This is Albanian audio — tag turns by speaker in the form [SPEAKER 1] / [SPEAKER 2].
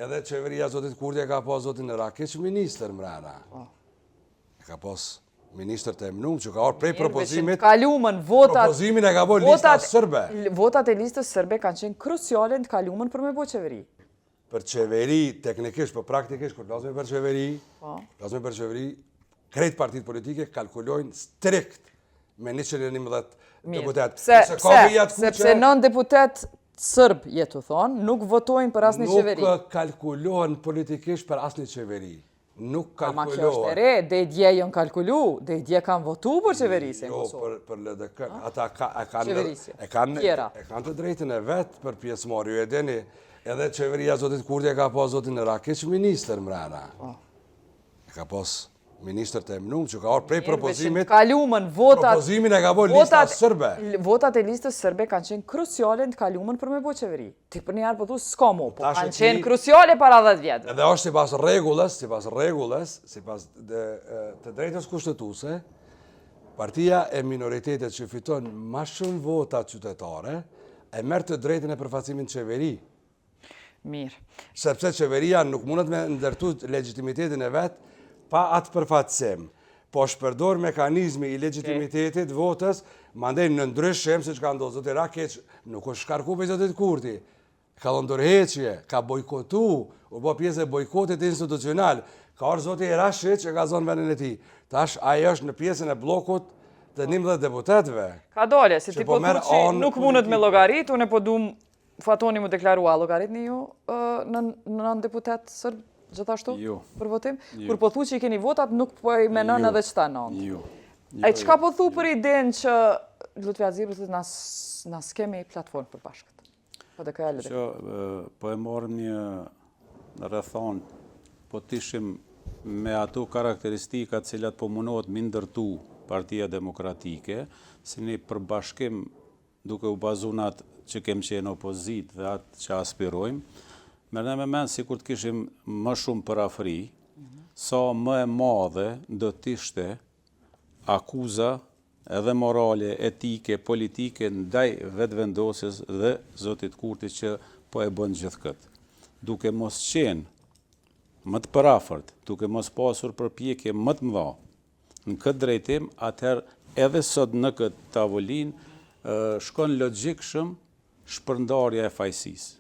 [SPEAKER 1] Edhe qeveria zotit Kurti e ka pas zotin Rakić ministër mrena. E ka pas ministër të emnum që ka orë prej propozimit.
[SPEAKER 2] Kalumën, votat...
[SPEAKER 1] Propozimin e ka bo lista sërbe.
[SPEAKER 2] Votat e listës sërbe kanë qenë kruciale në të kalumën për me bo qeveri.
[SPEAKER 1] Për qeveri, teknikisht, për praktikisht, kur lasme për qeveri, krejt partit politike kalkulojnë strikt me 111 deputet.
[SPEAKER 2] Sepse 9 deputet sërb, jetu thonë, nuk votojnë për asnjë qeveri.
[SPEAKER 1] Nuk kalkulohen politikisht për asnjë qeveri. Nuk kalkulohen.
[SPEAKER 2] Ama kjo është e re, dhe i dje jënë kalkulu, dhe i dje kanë votu për qeverisje në Kosovë.
[SPEAKER 1] Jo, për LDK, ata e kanë të drejtën e vetë për pjesëmarrje. Ju e deni, edhe qeveria zotit Kurti e ka pas zotin Rakić ministër mrena. E ka pas ministër të emnum që ka orë prej propozimit.
[SPEAKER 2] Kalumën,
[SPEAKER 1] propozimin e ka bo lista sërbe.
[SPEAKER 2] Votat e listës sërbe kanë qenë kruciale në të kalumën për me bo qeveri. Ti për njerë po thu s'ka mu, po kanë qenë kruciale para 10 vjetë.
[SPEAKER 1] Edhe është sipas regullës, sipas të drejtës kushtetuse, partia e minoritetet që fiton ma shumë votat qytetare, e merr të drejtën e përfacimin qeveri.
[SPEAKER 2] Mirë.
[SPEAKER 1] Sepse qeveria nuk mundet me ndërtu legitimitetin e vetë pa atë përfatësim, po shpërdor mekanizmi i legitimitetit votës, mandej në ndryshim, si që ka ndohë zotit Rakić, nuk është shkarku për zotit Kurti, ka ndërheqje, ka bojkotu, u bo pjesë e bojkotit institucional, ka orë zotit Rakić që ka zonë vendin e ti. Tash, ajo është në pjesën e blokut të 11 deputetve.
[SPEAKER 2] Ka dole, si ti po thu që nuk mundet me logarit, unë e po dum fatoni mu deklarua logarit një ju në 9 deputet sërbë, gjithashtu, për votim? Kur po thu që i keni votat, nuk po i menon edhe qëta nëndë.
[SPEAKER 1] Jo.
[SPEAKER 2] E qka po thu për idenë që Lutfi Azibri nas kemi platformë për bashkët? Po dhe këja lëdhe.
[SPEAKER 3] Po e morëm një rrethon, po tishim me ato karakteristikat cilat po munohet mi ndërtu Partia Demokratike, si një përbashkim duke u bazunat që kem qenë opozit dhe atë që aspirojmë, mërë me menë si kur të kishim më shumë për afri, sa më e madhe do t'ishte akuza edhe morale, etike, politike ndaj vetëvendosjes dhe zotit Kurti që po e bën gjithë këtë. Duke mos qenë më të përafërt, duke mos pasur përpjekje më të mëdha në këtë drejtim, atëherë edhe sot në këtë tavolin shkon logjikshëm shpërndarja e fajësisë.